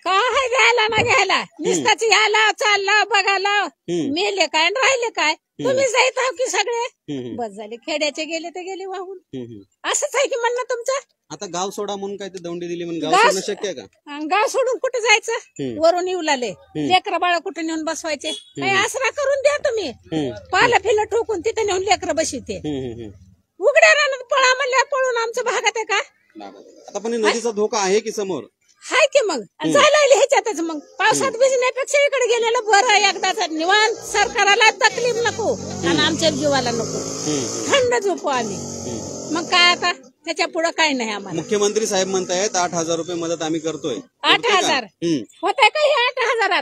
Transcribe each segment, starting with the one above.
काय घ्यायला ना घ्यायला नुसताच यायला चालला बघायला मेले काय आणि राहिले काय तुम्ही जायत आहो की सगळे बस झाले खेड्याचे गेले ते गेले वाहून असंच आहे की म्हणणं तुमचं आता गाव सोडा म्हणून काय ते दौंडी दिली म्हणून गाव सोडणं शक्य आहे का गाव सोडून कुठे जायचं वरून येऊ लागले लेकरं बाळ कुठे नेऊन बसवायचे काही आसरा करून द्या तुम्ही पाला फिला ठोकून तिथे नेऊन लेकरं बसते उघड्या रानात पळा म्हणल्या पळून आमच्या भागात आहे का आता पण नदीचा धोका आहे की समोर हाय की मग जायला ह्याच्यातच मग पावसात भिजण्यापेक्षा इकडे गेलेलं बरं एकदाच निवांत सरकाराला तकलीफ नको आणि आमच्या जीवाला नको थंड झोपू आम्ही मग काय आता त्याच्या पुढे काय नाही आम्हाला मुख्यमंत्री साहेब म्हणतायत 8,000 रुपये मदत आम्ही करतोय 8,000 होत आहे का हे 8,000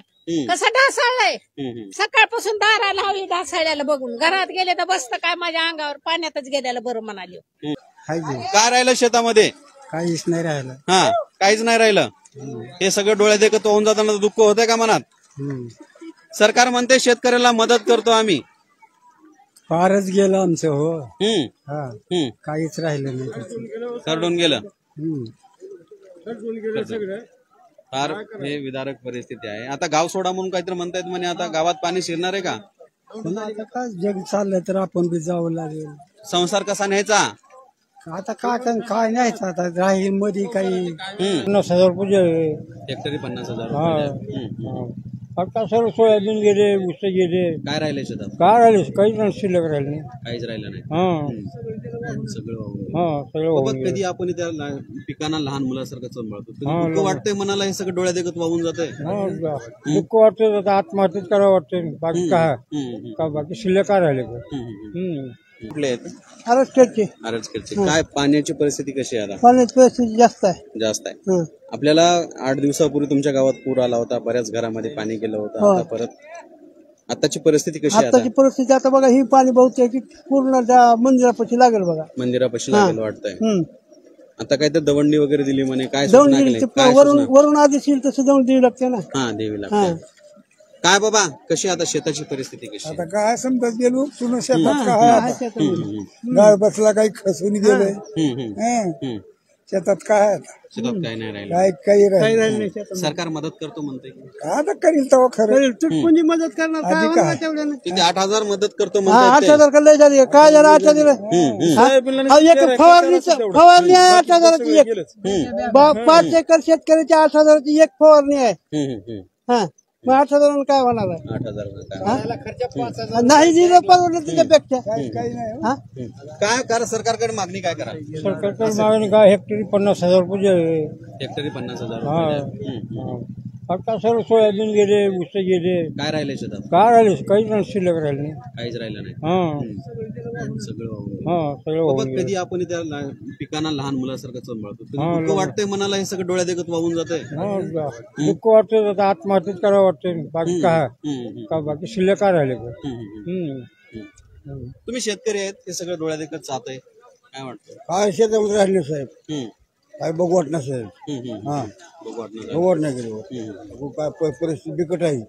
कसं ढासाळलंय सकाळपासून दारा लावली ढासाळ्याला बघून घरात गेले तर बसतं काय माझ्या अंगावर पाण्यातच गेल्याला बरं म्हणाली काय राहिलं शेतामध्ये काहीच नाही राहिलं हा काहीच नाही राहिलं हे सगळं डोळ्यात देखत होऊन जाताना दुःख होतंय का मनात सरकार म्हणते शेतकऱ्याला मदत करतो आम्ही फारच गेलं आमचं हो काहीच राहिलं नाही सरडून गेलं फार हे विदारक परिस्थिती आहे आता गाव सोडा म्हणून काहीतरी म्हणतायत म्हणे आता गावात पाणी शिरणार आहे का आता काय जग चाललंय तर आपण बी जावं लागेल संसार कसा न्यायचा आता काय नाही आता राहील मध्ये काही 50,000 रुपये हेक्टरी 50,000 आता सर्व सोयाबीन गेले ऊस गेले काय राहिले शेतात काय राहिले काहीच नाही शिल्लक राहिले नाही काहीच राहिलं नाही सगळं कधी आपण त्या पिकांना लहान मुलासारखं सांभाळतो दुःख वाटतंय मनाला हे सगळं डोळ्या देखत वाहून जातंय दुःख वाटतं आत्महत्येच करावं वाटतं बाकी काय बाकी शिल्लक काय राहिले कुठले आहेत आरचखेडचे काय पाण्याची परिस्थिती कशी आहे आता पाण्याची परिस्थिती जास्त आहे आपल्याला 8 दिवसापूर्वी तुमच्या गावात पूर आला होता बऱ्याच घरामध्ये पाणी गेलं होतं आता परत आताची परिस्थिती कशी आहे आताची परिस्थिती आता बघा ही पाणी बहुतेक पूर्ण त्या मंदिरापाशी लागेल बघा मंदिरापाशी लागेल वाटतंय आता काय तर दवंडी वगैरे दिली म्हणे काय वरून आदेश येईल तसं जाऊन द्यावी लागते ना हा देवी लागते काय बाबा कशी आता शेताची परिस्थिती कशी आता काय समजत गेलो तुला शेतात काय गाळ बसला काही खसून गेलंय शेतात काय शेतात काय नाही राहिलं काही राहिलं नाही सरकार मदत करतो म्हणते आता करील तेव्हा खरं कोणी मदत करणार किती 8,000 मदत करतो 8,000 का लय झाली काय झालं 8,000 फवारणी आहे 8,000ची एक 5 एकर शेतकऱ्याच्या 8,000ची एक फवारणी आहे हा मग 8,000 काय होणार आहे नाही दिलं परवडलं त्याच्यापेक्षा काय करा सरकारकडे मागणी काय करा सरकारकडे मागणी काय हेक्टरी 50,000 रुपये हेक्टरी 50,000 आता सर्व सोयाबीन गेले ऊस गेले काय राहिले शेतात काय राहिले काहीच नाही शिल्लक राहिले नाही काहीच राहिलं नाही सगळं कधी आपण त्या पिकांना लहान मुलासारखं सांभाळतो दुःख वाटतंय मनाला हे सगळं डोळ्या देखत वाहून जातंय दुःख वाटतं आत्महत्येच करावं वाटतं बाकी काय बाकी शिल्लक काय राहिले तुम्ही शेतकरी आहेत हे सगळं डोळ्या देखत जातंय काय वाटतं काय शेतामध्ये राहिले साहेब काय बघू वाटणार साहेब बघू वाटणार गेलो काय परिस्थिती बिकट आहे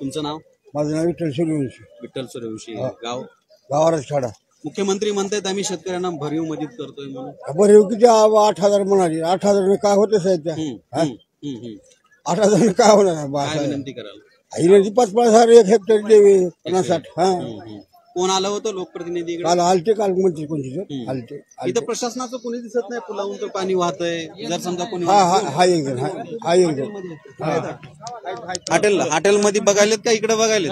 तुमचं नाव माझं नाव विठ्ठल सूर्यवंशी गावालाच खाडा मुख्यमंत्री म्हणतायत आम्ही शेतकऱ्यांना भरीव मदत करतोय म्हणून भरीव किती 8,000 म्हणाली 8,000 काय होतं साहेब त्या 8,000 काय होणार विनंती कराल 5,000 एक हेक्टर देवी 50-60 कोण आलं होतं लोकप्रतिनिधी काल मंत्री कोणती आलते इथं प्रशासनाचं कोणी दिसत नाही पुलावून तर पाणी वाहतंय जर समजा कोणी हा एक जण हॉटेलमध्ये बघायलेत का इकडे बघायलेत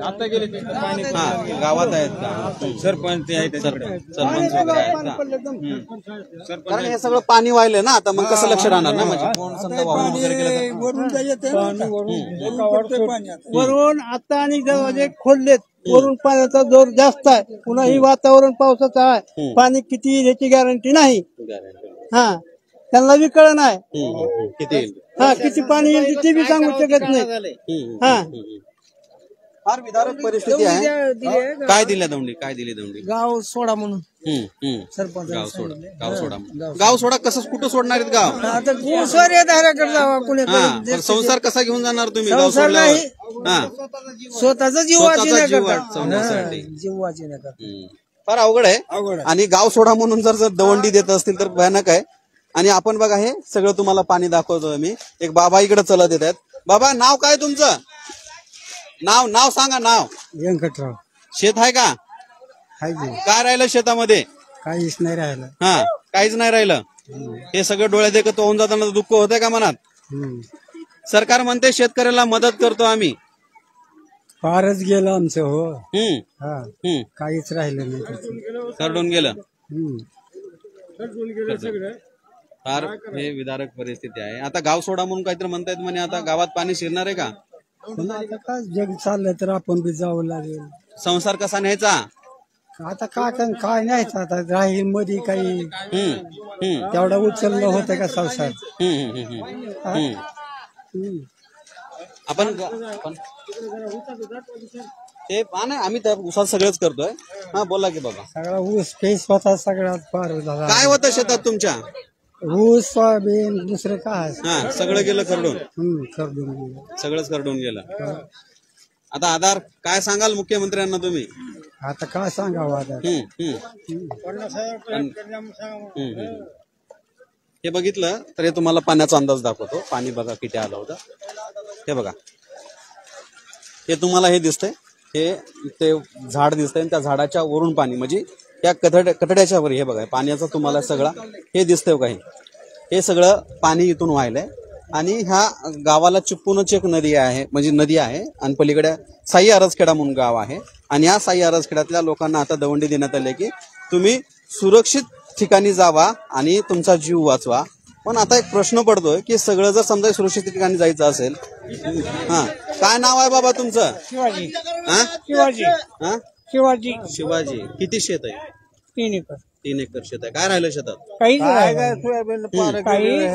आता गेले गावात आहेत का सरपंच सरपंच वगैरे आहेत का कारण हे सगळं पाणी वाहिले ना आता मग कसं लक्ष राहणार ना म्हणजे कोण समजा वाहून वगैरे वरून आता आणि दरवाजे खोललेत वरून पाण्याचा जोर जास्त आहे पुन्हा ही वातावरण पावसाचं आहे पाणी किती याची गॅरंटी नाही त्यांना बी कळ नाही किती पाणी येईल ते बी सांगू शकत नाही फार विदारक परिस्थिती आहे काय दिल्या दौंडी गाव सोडा म्हणून सरपंच गाव सोडा कसं कुठं सोडणार आहेत गाव आता संसार कसा घेऊन जाणार तुम्ही स्वतःचा जीव फार अवघड आहे आणि गाव सोडा म्हणून जर दवंडी देत असतील तर भयानक आहे आणि आपण बघा हे सगळं तुम्हाला पाणी दाखवतोय मी. एक बाबा इकडे चलत येत आहेत. बाबा नाव काय तुमचं? नाव सांगा. नाव व्यंकटराव. शेत आहे का? काय राहिलं शेतामध्ये? काहीच नाही राहिलं. हा, काहीच नाही राहिलं. हे सगळं डोळ्यात देखत होऊन जाताना दुःख होतंय का मनात? सरकार म्हणते शेतकऱ्याला मदत करतो आम्ही. फारच गेलं आमचं. हो. काहीच राहिलं नाही. सरडून गेलं. फार हे विदारक परिस्थिती आहे. आता गाव सोडा म्हणून काहीतरी म्हणतायत म्हणे. आता गावात पाणी शिरणार आहे का? आता जग चाललं तर आपण बी जावं लागेल. संसार कसा न्यायचा? आता काय नाही. आता राहील मध्ये काही तेवढा उचललं होतं का संसार? आपण ते नाही, आम्ही त्या ऊसात सगळंच करतोय. हा बोला की बाबा. सगळा ऊस पेस होता सगळ्यात पार झाला. काय होतं शेतात तुमच्या? ऊस सोयाबीन दुसरं काय. हा, सगळं गेलं खरडून. खरडून गेलं. सगळंच खरडून गेलं. आता आधार काय सांगाल मुख्यमंत्र्यांना तुम्ही? आता काय सांगावं आता. हे बघितलं तर हे तुम्हाला पाण्याचा अंदाज दाखवतो. पाणी बघा किती आलं होतं. हे बघा, हे तुम्हाला हे दिसतंय. हे ते झाड दिसतंय. त्या झाडाच्या वरून पाणी म्हणजे त्या कठड्याच्या वर हे बघा पाण्याचा तुम्हाला सगळा हे दिसतंय का? हे सगळं पाणी इथून व्हायलंय. आणि ह्या गावाला चिपळूणच एक नदी आहे, म्हणजे नदी आहे. आणि पलीकडे साई आरसखेडा म्हणून गाव आहे. आणि या साई आरसखेड्यातल्या लोकांना आता दवंडी देण्यात आली की तुम्ही सुरक्षित ठिकाणी जावा आणि तुमचा जीव वाचवा. पण आता एक प्रश्न पडतोय की सगळं जर समजा सुरक्षित ठिकाणी जायचं असेल, हा, काय नाव आहे बाबा तुमचं? शिवाजी. शिवाजी. शिवाजी. शिवाजी. किती शेत आहे? 3 एकर. 3 एकर शेत आहे. काय राहिलं शेतात? काहीच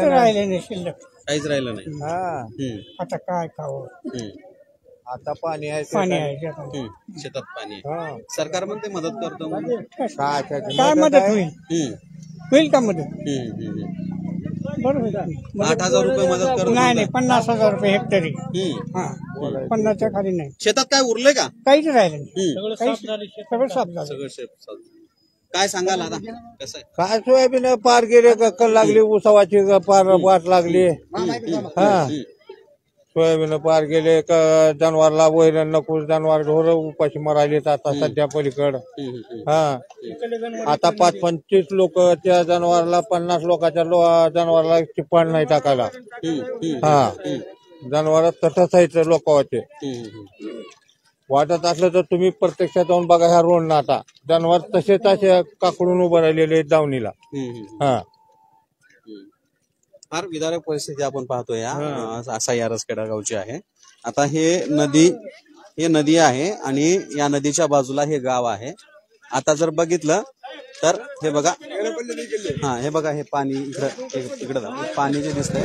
राहिलं नाही शिल्लक. काहीच राहिलं नाही. आता काय खावं? आता पाणी आहे. शेतात पाणी आहे. सरकार म्हणते मदत करतो. काय मदत होईल? होईल का मदत? बरोबर. 8,000 रुपये मदत करतो. नाही 50,000 रुपये हेक्टरी. 50च्या खाली नाही. शेतात काय उरलंय का? काहीच राहिलं नाही. सगळं साफ झालं. सगळं शेत. काय सांगाल आता कसं आहे? काय सोयाबीन पार गेले कल लागली. उसावाची पार वाट लागली. सोयाबीन पार गेले. जनावरला वैरण नको. जनावर ढोर उपाशी मरायलेत आता सध्या पलीकड. आता 5-25 लोक त्या जनावरला 50 लोकांच्या जनावरला चिपण नाही टाकायला. जनावर तटच आहेत लोकांचे. वाटत असलं तर तुम्ही प्रत्यक्षात जाऊन बघा ह्या रोडनं. आता जनावर तसेच असे काकडून उभं राहिलेले दावणीला. फार विदारक परिस्थिती आपण पाहतोय. साई आरसखेडा गावची आहे. आता हे नदी आहे आणि या नदीच्या बाजूला हे गाव आहे. आता जर बघितलं तर हे बघा, हे बघा हे पाणी इकडे पाणी जे दिसतंय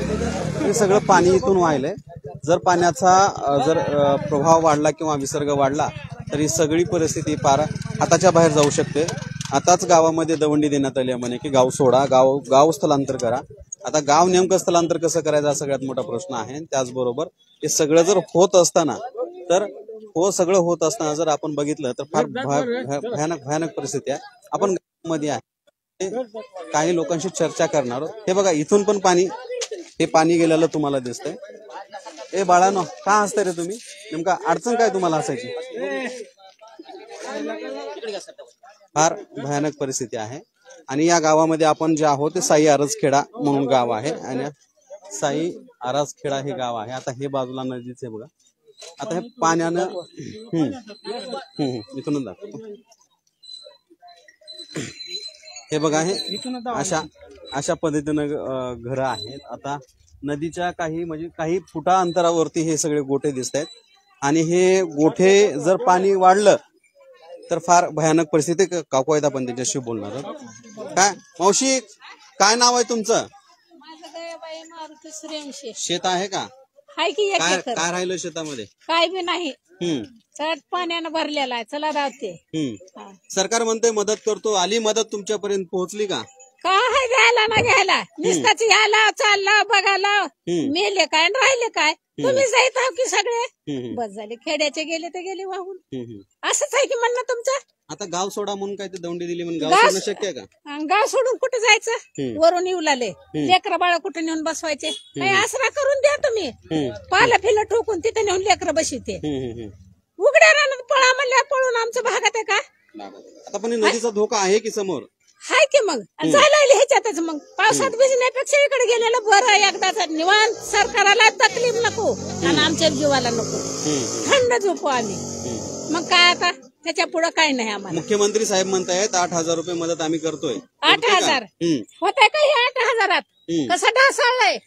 हे सगळं पाणी इथून वाहिलंय. जर पाण्याचा जर प्रभाव वाढला किंवा विसर्ग वाढला तर ही सगळी परिस्थिती पार हाताच्या बाहेर जाऊ शकते. आताच गावामध्ये दवंडी देण्यात आली म्हणे की गाव सोडा, गाव स्थलांतर करा. आता गाव नेमकं स्थलांतर कसं करायचं हा सगळ्यात मोठा प्रश्न आहे. त्याचबरोबर हे सगळं जर होत असताना सगळं होत असताना जर आपण बघितलं तर फार भयानक परिस्थिती आहे. आपण गावामध्ये आहे, काही लोकांशी चर्चा करणार आहोत. हे बघा इथून पण हे पाणी गेलेलं तुम्हाला दिसतंय. ए बाळानो, का हसताय रे तुम्ही? नेमका अडचण काय तुम्हाला हसायची? फार भयानक परिस्थिती आहे. आणि या गावामध्ये आपण जे आहोत ते साई आरसखेडा म्हणून गाव आहे. आणि साई आरसखेडा हे गाव आहे. आता हे बाजूला नदीचे बघा. आता हे पाण्यानं इथूनच दाखवतो. हे बघा हे अशा पद्धतीनं घरं आहेत. आता नदीच्या काही फुटा अंतरावरती हे सगळे गोठे दिसत आहेत. आणि हे गोठे जर पाणी वाढलं तर फार भयानक परिस्थिती. काकू आहेत, आपण त्यांच्याशी बोलणार आहोत. काय मावशी, काय नाव आहे तुमचं? शेत आहे का? काय राहिलं शेतामध्ये? काय बी नाही. चढ पाण्यानं भरलेला आहे. चला राहते. सरकार म्हणते मदत करतो. आली मदत तुमच्यापर्यंत पोहोचली का? काय घ्यायला ना घ्यायला नुसताच यायला चालला बघायला मेले काय आणि राहिले काय तुम्ही जायत आहो की सगळे बस झाले खेड्याचे गेले ते गेले वाहून असंच आहे की म्हणणं तुमचं आता गाव सोडा म्हणून काय ते दौंडी दिली म्हणून गाव सोडणं शक्य आहे का? गाव सोडून कुठे जायचं वरून येऊ लागले लेकरं बाळ कुठे नेऊन बसवायचे काही आसरा करून द्या तुम्ही पाला फिला ठोकून तिथे नेऊन लेकरं बसते उघड्या रानात पळा म्हणल्या पळून आमच्या भागात आहे का आता पण नदीचा धोका आहे की समोर हाय की मग जायला ह्याच्यातच मग पावसात भिजण्यापेक्षा इकडे गेलेलं बरं एकदाच निवांत सरकाराला तकलीफ नको आणि आमच्या जीवाला नको थंड झोपू आम्ही मग काय आता त्याच्या पुढे काय नाही आम्हाला मुख्यमंत्री साहेब म्हणतायत 8,000 रुपये मदत आम्ही करतोय 8,000 होत आहे का हे 8,000 कसं ढासळलंय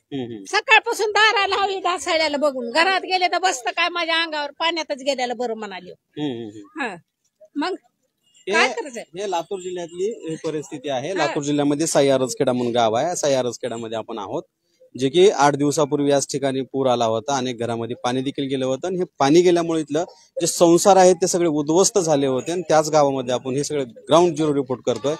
सकाळपासून दाराला हवी ढासळल्याला बघून घरात गेले तर बसतं काय माझ्या अंगावर पाण्यातच गेल्याला बरं म्हणाले मग काय करायचंय हे लातूर जिल्ह्यातली ही परिस्थिती आहे लातूर जिल्ह्यामध्ये सह्यारजखेडा म्हणून गाव आहे सह्यारजखेडामध्ये आपण आहोत जे की 8 दिवसापूर्वी याच ठिकाणी पूर आला होता अनेक घरामध्ये पाणी देखील गेलं होतं आणि हे पाणी गेल्यामुळे इथलं जे संसार आहेत ते सगळे उद्ध्वस्त झाले होते आणि त्याच गावामध्ये आपण हे सगळे ग्राउंड झिरो रिपोर्ट करतोय